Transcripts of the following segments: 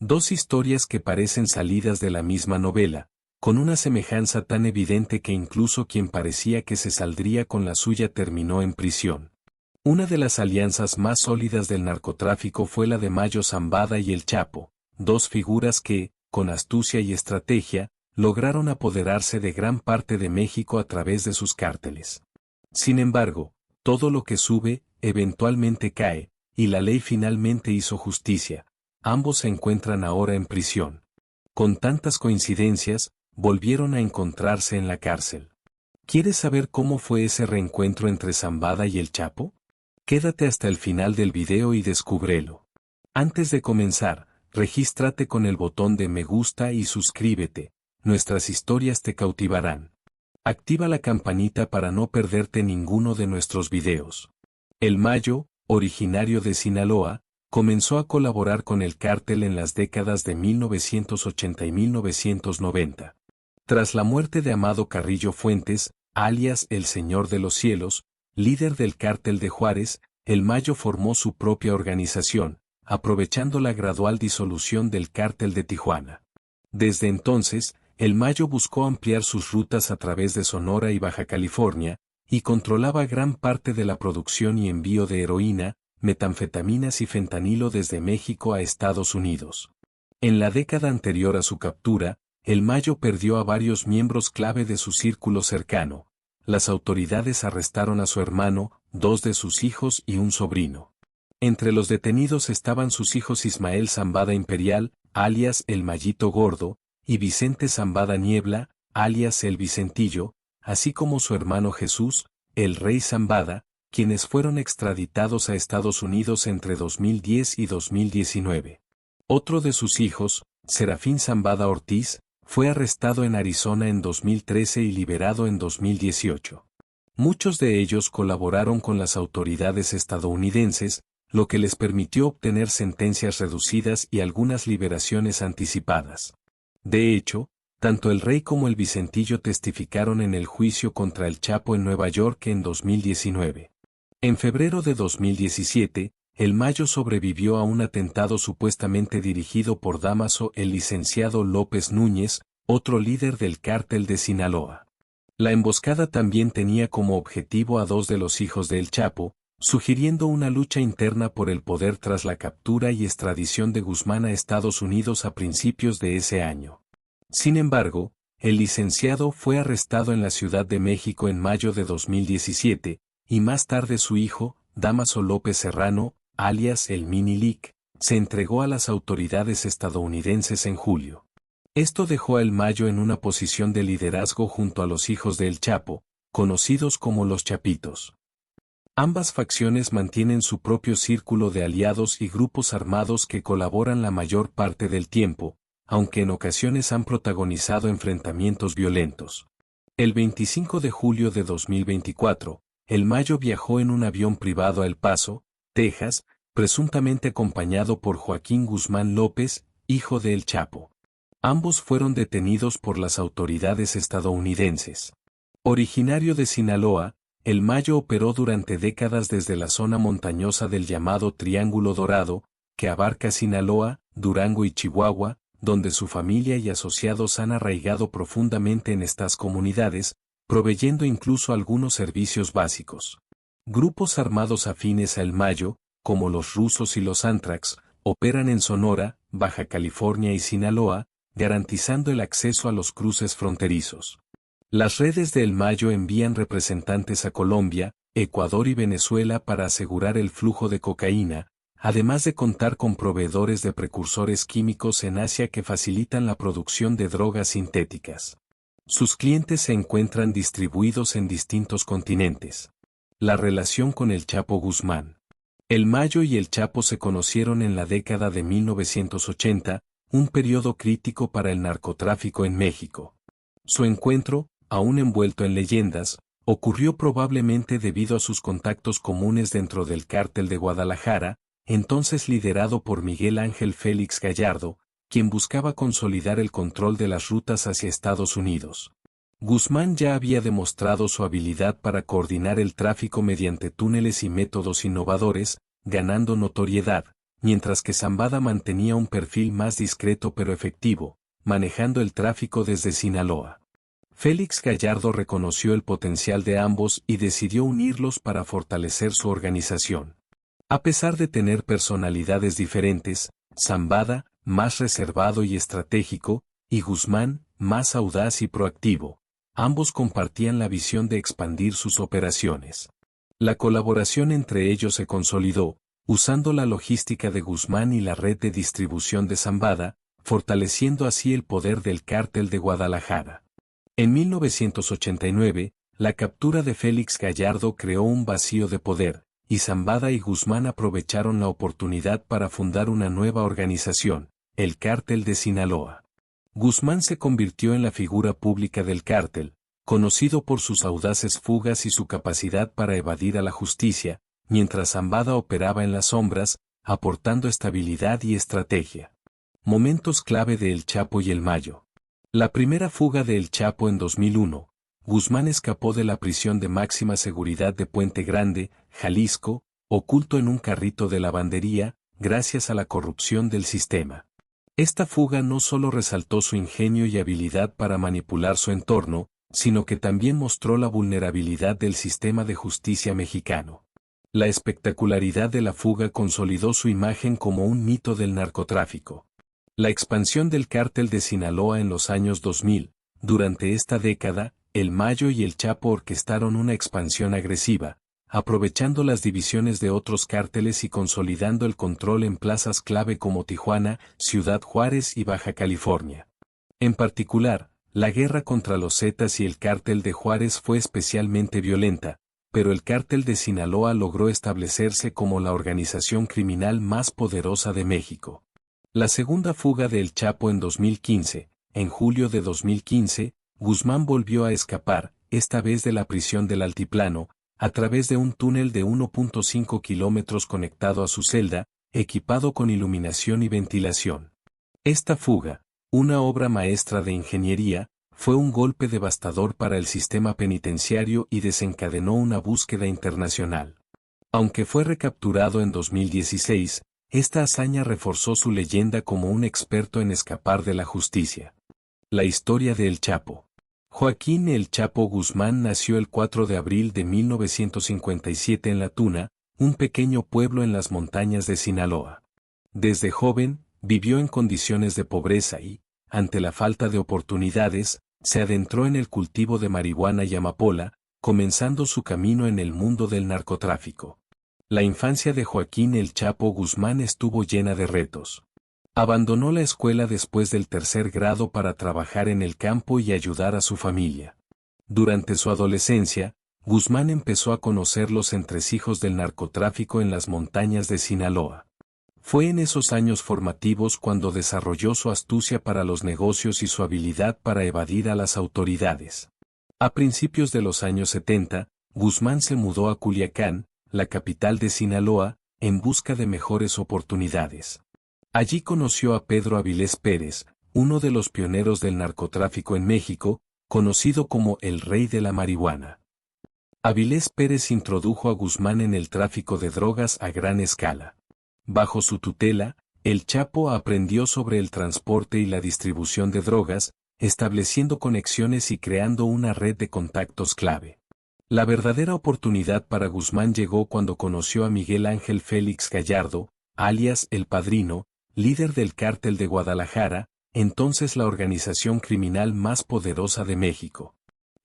Dos historias que parecen salidas de la misma novela, con una semejanza tan evidente que incluso quien parecía que se saldría con la suya terminó en prisión. Una de las alianzas más sólidas del narcotráfico fue la de Mayo Zambada y el Chapo, dos figuras que, con astucia y estrategia, lograron apoderarse de gran parte de México a través de sus cárteles. Sin embargo, todo lo que sube, eventualmente cae, y la ley finalmente hizo justicia. Ambos se encuentran ahora en prisión. Con tantas coincidencias, volvieron a encontrarse en la cárcel. ¿Quieres saber cómo fue ese reencuentro entre Zambada y el Chapo? Quédate hasta el final del video y descúbrelo. Antes de comenzar, regístrate con el botón de me gusta y suscríbete. Nuestras historias te cautivarán. Activa la campanita para no perderte ninguno de nuestros videos. El Mayo, originario de Sinaloa, comenzó a colaborar con el cártel en las décadas de 1980 y 1990. Tras la muerte de Amado Carrillo Fuentes, alias el Señor de los Cielos, líder del cártel de Juárez, el Mayo formó su propia organización, aprovechando la gradual disolución del cártel de Tijuana. Desde entonces, el Mayo buscó ampliar sus rutas a través de Sonora y Baja California, y controlaba gran parte de la producción y envío de heroína, metanfetaminas y fentanilo desde México a Estados Unidos. En la década anterior a su captura, el Mayo perdió a varios miembros clave de su círculo cercano. Las autoridades arrestaron a su hermano, dos de sus hijos y un sobrino. Entre los detenidos estaban sus hijos Ismael Zambada Imperial, alias el Mayito Gordo, y Vicente Zambada Niebla, alias el Vicentillo, así como su hermano Jesús, el Rey Zambada, quienes fueron extraditados a Estados Unidos entre 2010 y 2019. Otro de sus hijos, Serafín Zambada Ortiz, fue arrestado en Arizona en 2013 y liberado en 2018. Muchos de ellos colaboraron con las autoridades estadounidenses, lo que les permitió obtener sentencias reducidas y algunas liberaciones anticipadas. De hecho, tanto el Rey como el Vicentillo testificaron en el juicio contra el Chapo en Nueva York en 2019. En febrero de 2017, el Mayo sobrevivió a un atentado supuestamente dirigido por Dámaso el licenciado López Núñez, otro líder del cártel de Sinaloa. La emboscada también tenía como objetivo a dos de los hijos del Chapo, sugiriendo una lucha interna por el poder tras la captura y extradición de Guzmán a Estados Unidos a principios de ese año. Sin embargo, el licenciado fue arrestado en la Ciudad de México en mayo de 2017, y más tarde su hijo, Dámaso López Serrano, alias el Mini-Lic, se entregó a las autoridades estadounidenses en julio. Esto dejó a El Mayo en una posición de liderazgo junto a los hijos de El Chapo, conocidos como los Chapitos. Ambas facciones mantienen su propio círculo de aliados y grupos armados que colaboran la mayor parte del tiempo, aunque en ocasiones han protagonizado enfrentamientos violentos. El 25 de julio de 2024, El Mayo viajó en un avión privado a El Paso, Texas, presuntamente acompañado por Joaquín Guzmán López, hijo de El Chapo. Ambos fueron detenidos por las autoridades estadounidenses. Originario de Sinaloa, El Mayo operó durante décadas desde la zona montañosa del llamado Triángulo Dorado, que abarca Sinaloa, Durango y Chihuahua, donde su familia y asociados han arraigado profundamente en estas comunidades, proveyendo incluso algunos servicios básicos. Grupos armados afines a El Mayo, como los rusos y los Antrax, operan en Sonora, Baja California y Sinaloa, garantizando el acceso a los cruces fronterizos. Las redes de El Mayo envían representantes a Colombia, Ecuador y Venezuela para asegurar el flujo de cocaína, además de contar con proveedores de precursores químicos en Asia que facilitan la producción de drogas sintéticas. Sus clientes se encuentran distribuidos en distintos continentes. La relación con el Chapo Guzmán. El Mayo y el Chapo se conocieron en la década de 1980, un periodo crítico para el narcotráfico en México. Su encuentro, aún envuelto en leyendas, ocurrió probablemente debido a sus contactos comunes dentro del cártel de Guadalajara, entonces liderado por Miguel Ángel Félix Gallardo, quien buscaba consolidar el control de las rutas hacia Estados Unidos. Guzmán ya había demostrado su habilidad para coordinar el tráfico mediante túneles y métodos innovadores, ganando notoriedad, mientras que Zambada mantenía un perfil más discreto pero efectivo, manejando el tráfico desde Sinaloa. Félix Gallardo reconoció el potencial de ambos y decidió unirlos para fortalecer su organización. A pesar de tener personalidades diferentes, Zambada, más reservado y estratégico, y Guzmán, más audaz y proactivo, ambos compartían la visión de expandir sus operaciones. La colaboración entre ellos se consolidó, usando la logística de Guzmán y la red de distribución de Zambada, fortaleciendo así el poder del Cártel de Guadalajara. En 1989, la captura de Félix Gallardo creó un vacío de poder, y Zambada y Guzmán aprovecharon la oportunidad para fundar una nueva organización, el Cártel de Sinaloa. Guzmán se convirtió en la figura pública del cártel, conocido por sus audaces fugas y su capacidad para evadir a la justicia, mientras Zambada operaba en las sombras, aportando estabilidad y estrategia. Momentos clave de El Chapo y el Mayo. La primera fuga de El Chapo en 2001, Guzmán escapó de la prisión de máxima seguridad de Puente Grande, Jalisco, oculto en un carrito de lavandería, gracias a la corrupción del sistema. Esta fuga no solo resaltó su ingenio y habilidad para manipular su entorno, sino que también mostró la vulnerabilidad del sistema de justicia mexicano. La espectacularidad de la fuga consolidó su imagen como un mito del narcotráfico. La expansión del Cártel de Sinaloa en los años 2000, durante esta década, El Mayo y El Chapo orquestaron una expansión agresiva, aprovechando las divisiones de otros cárteles y consolidando el control en plazas clave como Tijuana, Ciudad Juárez y Baja California. En particular, la guerra contra los Zetas y el Cártel de Juárez fue especialmente violenta, pero el Cártel de Sinaloa logró establecerse como la organización criminal más poderosa de México. La segunda fuga de El Chapo en 2015, en julio de 2015, Guzmán volvió a escapar, esta vez de la prisión del Altiplano, a través de un túnel de 1.5 kilómetros conectado a su celda, equipado con iluminación y ventilación. Esta fuga, una obra maestra de ingeniería, fue un golpe devastador para el sistema penitenciario y desencadenó una búsqueda internacional. Aunque fue recapturado en 2016, esta hazaña reforzó su leyenda como un experto en escapar de la justicia. La historia de El Chapo. Joaquín El Chapo Guzmán nació el 4 de abril de 1957 en La Tuna, un pequeño pueblo en las montañas de Sinaloa. Desde joven, vivió en condiciones de pobreza y, ante la falta de oportunidades, se adentró en el cultivo de marihuana y amapola, comenzando su camino en el mundo del narcotráfico. La infancia de Joaquín El Chapo Guzmán estuvo llena de retos. Abandonó la escuela después del tercer grado para trabajar en el campo y ayudar a su familia. Durante su adolescencia, Guzmán empezó a conocer los entresijos del narcotráfico en las montañas de Sinaloa. Fue en esos años formativos cuando desarrolló su astucia para los negocios y su habilidad para evadir a las autoridades. A principios de los años 70, Guzmán se mudó a Culiacán, la capital de Sinaloa, en busca de mejores oportunidades. Allí conoció a Pedro Avilés Pérez, uno de los pioneros del narcotráfico en México, conocido como el Rey de la Marihuana. Avilés Pérez introdujo a Guzmán en el tráfico de drogas a gran escala. Bajo su tutela, El Chapo aprendió sobre el transporte y la distribución de drogas, estableciendo conexiones y creando una red de contactos clave. La verdadera oportunidad para Guzmán llegó cuando conoció a Miguel Ángel Félix Gallardo, alias El Padrino, líder del Cártel de Guadalajara, entonces la organización criminal más poderosa de México.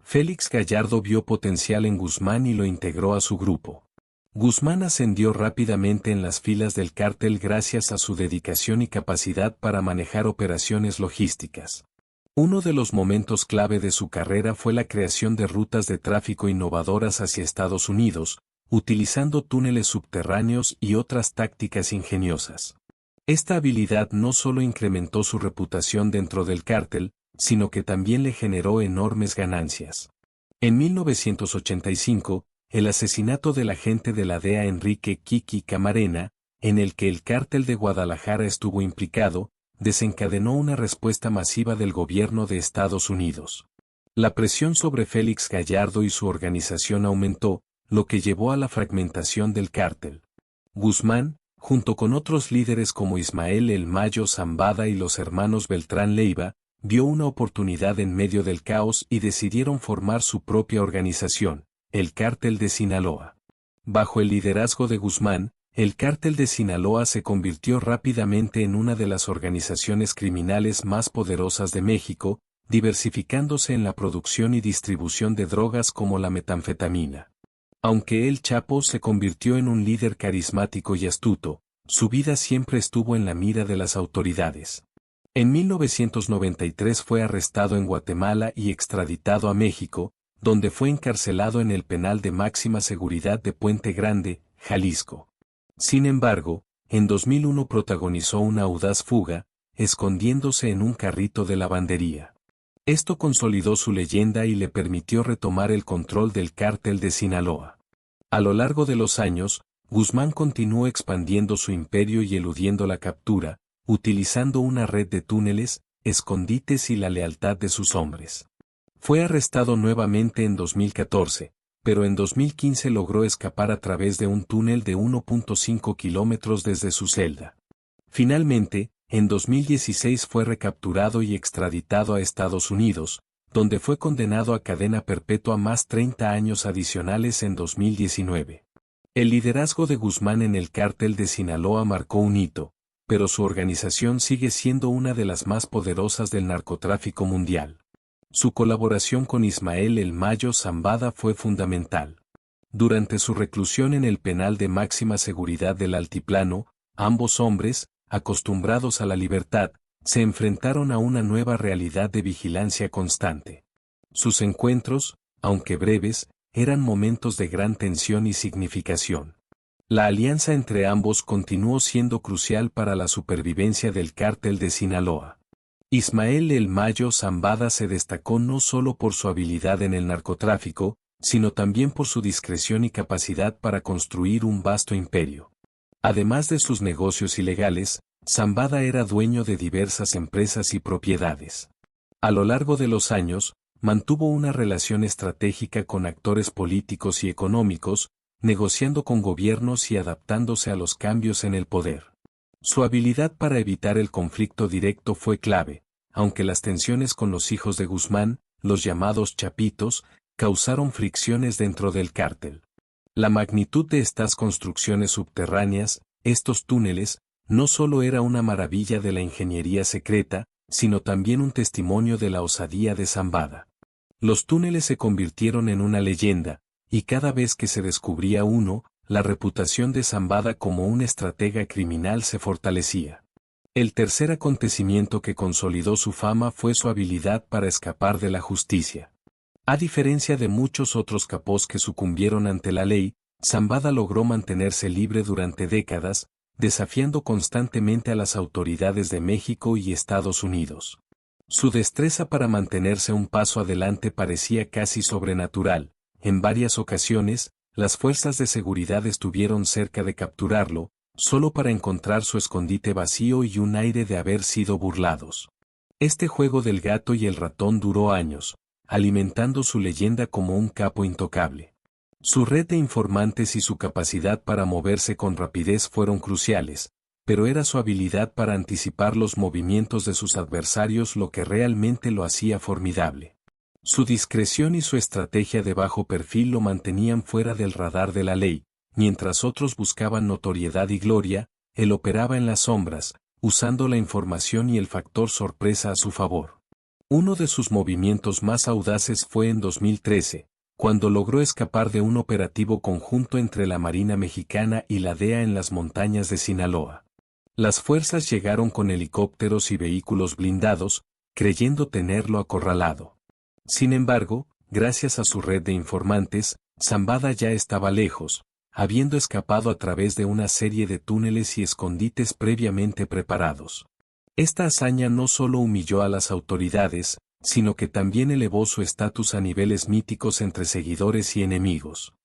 Félix Gallardo vio potencial en Guzmán y lo integró a su grupo. Guzmán ascendió rápidamente en las filas del cártel gracias a su dedicación y capacidad para manejar operaciones logísticas. Uno de los momentos clave de su carrera fue la creación de rutas de tráfico innovadoras hacia Estados Unidos, utilizando túneles subterráneos y otras tácticas ingeniosas. Esta habilidad no solo incrementó su reputación dentro del cártel, sino que también le generó enormes ganancias. En 1985, el asesinato del agente de la DEA Enrique Kiki Camarena, en el que el Cártel de Guadalajara estuvo implicado, desencadenó una respuesta masiva del gobierno de Estados Unidos. La presión sobre Félix Gallardo y su organización aumentó, lo que llevó a la fragmentación del cártel. Guzmán, junto con otros líderes como Ismael El Mayo Zambada y los hermanos Beltrán Leiva, vio una oportunidad en medio del caos y decidieron formar su propia organización, el Cártel de Sinaloa. Bajo el liderazgo de Guzmán, el Cártel de Sinaloa se convirtió rápidamente en una de las organizaciones criminales más poderosas de México, diversificándose en la producción y distribución de drogas como la metanfetamina. Aunque El Chapo se convirtió en un líder carismático y astuto, su vida siempre estuvo en la mira de las autoridades. En 1993 fue arrestado en Guatemala y extraditado a México, donde fue encarcelado en el penal de máxima seguridad de Puente Grande, Jalisco. Sin embargo, en 2001 protagonizó una audaz fuga, escondiéndose en un carrito de lavandería. Esto consolidó su leyenda y le permitió retomar el control del Cártel de Sinaloa. A lo largo de los años, Guzmán continuó expandiendo su imperio y eludiendo la captura, utilizando una red de túneles, escondites y la lealtad de sus hombres. Fue arrestado nuevamente en 2014, pero en 2015 logró escapar a través de un túnel de 1.5 kilómetros desde su celda. Finalmente, en 2016 fue recapturado y extraditado a Estados Unidos, donde fue condenado a cadena perpetua más 30 años adicionales en 2019. El liderazgo de Guzmán en el Cártel de Sinaloa marcó un hito, pero su organización sigue siendo una de las más poderosas del narcotráfico mundial. Su colaboración con Ismael El Mayo Zambada fue fundamental. Durante su reclusión en el penal de máxima seguridad del Altiplano, ambos hombres, acostumbrados a la libertad, se enfrentaron a una nueva realidad de vigilancia constante. Sus encuentros, aunque breves, eran momentos de gran tensión y significación. La alianza entre ambos continuó siendo crucial para la supervivencia del Cártel de Sinaloa. Ismael El Mayo Zambada se destacó no solo por su habilidad en el narcotráfico, sino también por su discreción y capacidad para construir un vasto imperio. Además de sus negocios ilegales, Zambada era dueño de diversas empresas y propiedades. A lo largo de los años, mantuvo una relación estratégica con actores políticos y económicos, negociando con gobiernos y adaptándose a los cambios en el poder. Su habilidad para evitar el conflicto directo fue clave, aunque las tensiones con los hijos de Guzmán, los llamados chapitos, causaron fricciones dentro del cártel. La magnitud de estas construcciones subterráneas, estos túneles, no solo era una maravilla de la ingeniería secreta, sino también un testimonio de la osadía de Zambada. Los túneles se convirtieron en una leyenda, y cada vez que se descubría uno, la reputación de Zambada como un estratega criminal se fortalecía. El tercer acontecimiento que consolidó su fama fue su habilidad para escapar de la justicia. A diferencia de muchos otros capos que sucumbieron ante la ley, Zambada logró mantenerse libre durante décadas, desafiando constantemente a las autoridades de México y Estados Unidos. Su destreza para mantenerse un paso adelante parecía casi sobrenatural. En varias ocasiones, las fuerzas de seguridad estuvieron cerca de capturarlo, solo para encontrar su escondite vacío y un aire de haber sido burlados. Este juego del gato y el ratón duró años, alimentando su leyenda como un capo intocable. Su red de informantes y su capacidad para moverse con rapidez fueron cruciales, pero era su habilidad para anticipar los movimientos de sus adversarios lo que realmente lo hacía formidable. Su discreción y su estrategia de bajo perfil lo mantenían fuera del radar de la ley, mientras otros buscaban notoriedad y gloria, él operaba en las sombras, usando la información y el factor sorpresa a su favor. Uno de sus movimientos más audaces fue en 2013, cuando logró escapar de un operativo conjunto entre la Marina Mexicana y la DEA en las montañas de Sinaloa. Las fuerzas llegaron con helicópteros y vehículos blindados, creyendo tenerlo acorralado. Sin embargo, gracias a su red de informantes, Zambada ya estaba lejos, habiendo escapado a través de una serie de túneles y escondites previamente preparados. Esta hazaña no solo humilló a las autoridades, sino que también elevó su estatus a niveles míticos entre seguidores y enemigos.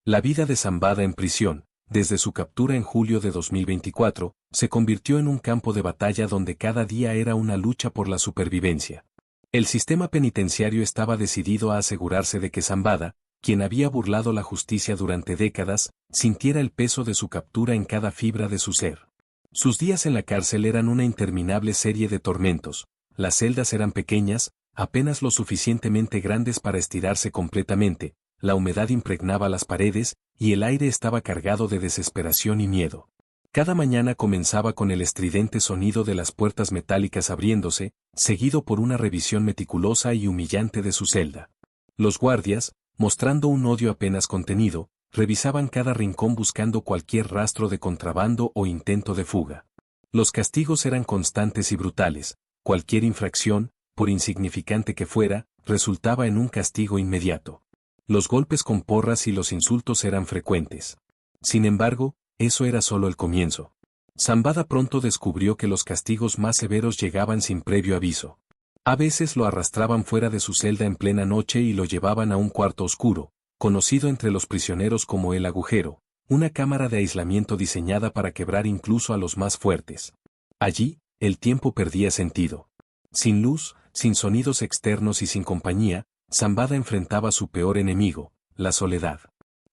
La vida de Zambada en prisión, desde su captura en julio de 2024, se convirtió en un campo de batalla donde cada día era una lucha por la supervivencia. El sistema penitenciario estaba decidido a asegurarse de que Zambada, quien había burlado la justicia durante décadas, sintiera el peso de su captura en cada fibra de su ser. Sus días en la cárcel eran una interminable serie de tormentos. Las celdas eran pequeñas, apenas lo suficientemente grandes para estirarse completamente, la humedad impregnaba las paredes, y el aire estaba cargado de desesperación y miedo. Cada mañana comenzaba con el estridente sonido de las puertas metálicas abriéndose, seguido por una revisión meticulosa y humillante de su celda. Los guardias, mostrando un odio apenas contenido, revisaban cada rincón buscando cualquier rastro de contrabando o intento de fuga. Los castigos eran constantes y brutales. Cualquier infracción, por insignificante que fuera, resultaba en un castigo inmediato. Los golpes con porras y los insultos eran frecuentes. Sin embargo, eso era solo el comienzo. Zambada pronto descubrió que los castigos más severos llegaban sin previo aviso. A veces lo arrastraban fuera de su celda en plena noche y lo llevaban a un cuarto oscuro, conocido entre los prisioneros como el agujero, una cámara de aislamiento diseñada para quebrar incluso a los más fuertes. Allí, el tiempo perdía sentido. Sin luz, sin sonidos externos y sin compañía, Zambada enfrentaba su peor enemigo, la soledad.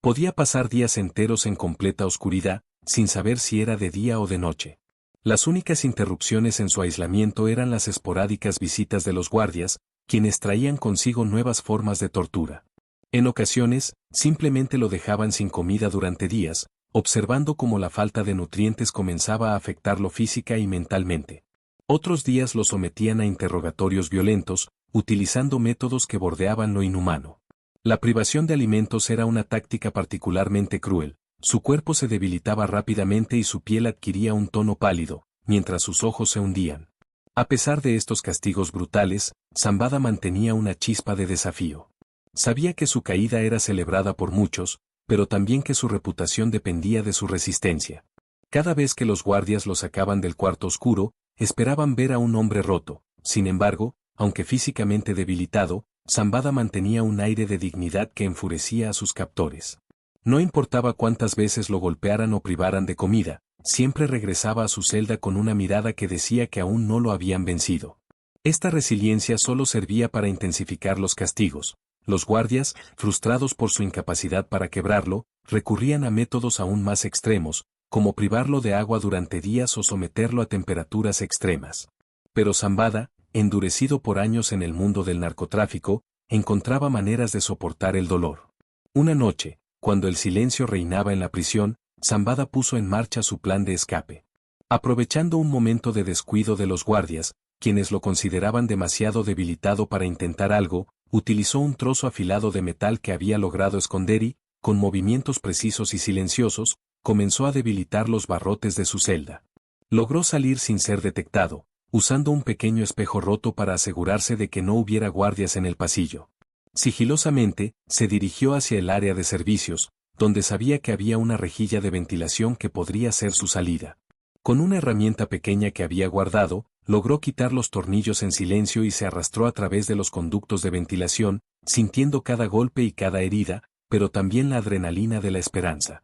Podía pasar días enteros en completa oscuridad, sin saber si era de día o de noche. Las únicas interrupciones en su aislamiento eran las esporádicas visitas de los guardias, quienes traían consigo nuevas formas de tortura. En ocasiones, simplemente lo dejaban sin comida durante días, observando cómo la falta de nutrientes comenzaba a afectarlo física y mentalmente. Otros días lo sometían a interrogatorios violentos, utilizando métodos que bordeaban lo inhumano. La privación de alimentos era una táctica particularmente cruel. Su cuerpo se debilitaba rápidamente y su piel adquiría un tono pálido, mientras sus ojos se hundían. A pesar de estos castigos brutales, Zambada mantenía una chispa de desafío. Sabía que su caída era celebrada por muchos, pero también que su reputación dependía de su resistencia. Cada vez que los guardias lo sacaban del cuarto oscuro, esperaban ver a un hombre roto. Sin embargo, aunque físicamente debilitado, Zambada mantenía un aire de dignidad que enfurecía a sus captores. No importaba cuántas veces lo golpearan o privaran de comida, siempre regresaba a su celda con una mirada que decía que aún no lo habían vencido. Esta resiliencia solo servía para intensificar los castigos. Los guardias, frustrados por su incapacidad para quebrarlo, recurrían a métodos aún más extremos, como privarlo de agua durante días o someterlo a temperaturas extremas. Pero Zambada, endurecido por años en el mundo del narcotráfico, encontraba maneras de soportar el dolor. Una noche, cuando el silencio reinaba en la prisión, Zambada puso en marcha su plan de escape. Aprovechando un momento de descuido de los guardias, quienes lo consideraban demasiado debilitado para intentar algo, utilizó un trozo afilado de metal que había logrado esconder y, con movimientos precisos y silenciosos, comenzó a debilitar los barrotes de su celda. Logró salir sin ser detectado, usando un pequeño espejo roto para asegurarse de que no hubiera guardias en el pasillo. Sigilosamente, se dirigió hacia el área de servicios, donde sabía que había una rejilla de ventilación que podría ser su salida. Con una herramienta pequeña que había guardado, logró quitar los tornillos en silencio y se arrastró a través de los conductos de ventilación, sintiendo cada golpe y cada herida, pero también la adrenalina de la esperanza.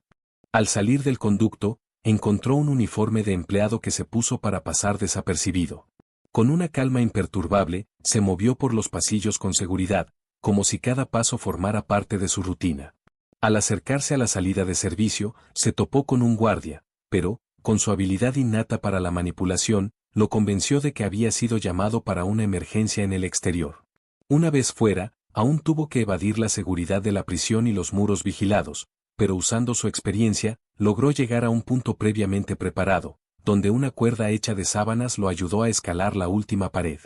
Al salir del conducto, encontró un uniforme de empleado que se puso para pasar desapercibido. Con una calma imperturbable, se movió por los pasillos con seguridad, como si cada paso formara parte de su rutina. Al acercarse a la salida de servicio, se topó con un guardia, pero, con su habilidad innata para la manipulación, lo convenció de que había sido llamado para una emergencia en el exterior. Una vez fuera, aún tuvo que evadir la seguridad de la prisión y los muros vigilados, pero usando su experiencia, logró llegar a un punto previamente preparado, donde una cuerda hecha de sábanas lo ayudó a escalar la última pared.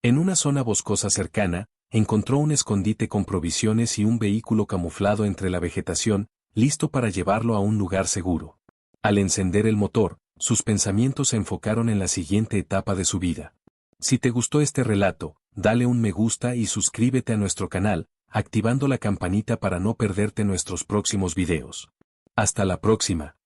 En una zona boscosa cercana, encontró un escondite con provisiones y un vehículo camuflado entre la vegetación, listo para llevarlo a un lugar seguro. Al encender el motor, sus pensamientos se enfocaron en la siguiente etapa de su vida. Si te gustó este relato, dale un me gusta y suscríbete a nuestro canal, activando la campanita para no perderte nuestros próximos videos. Hasta la próxima.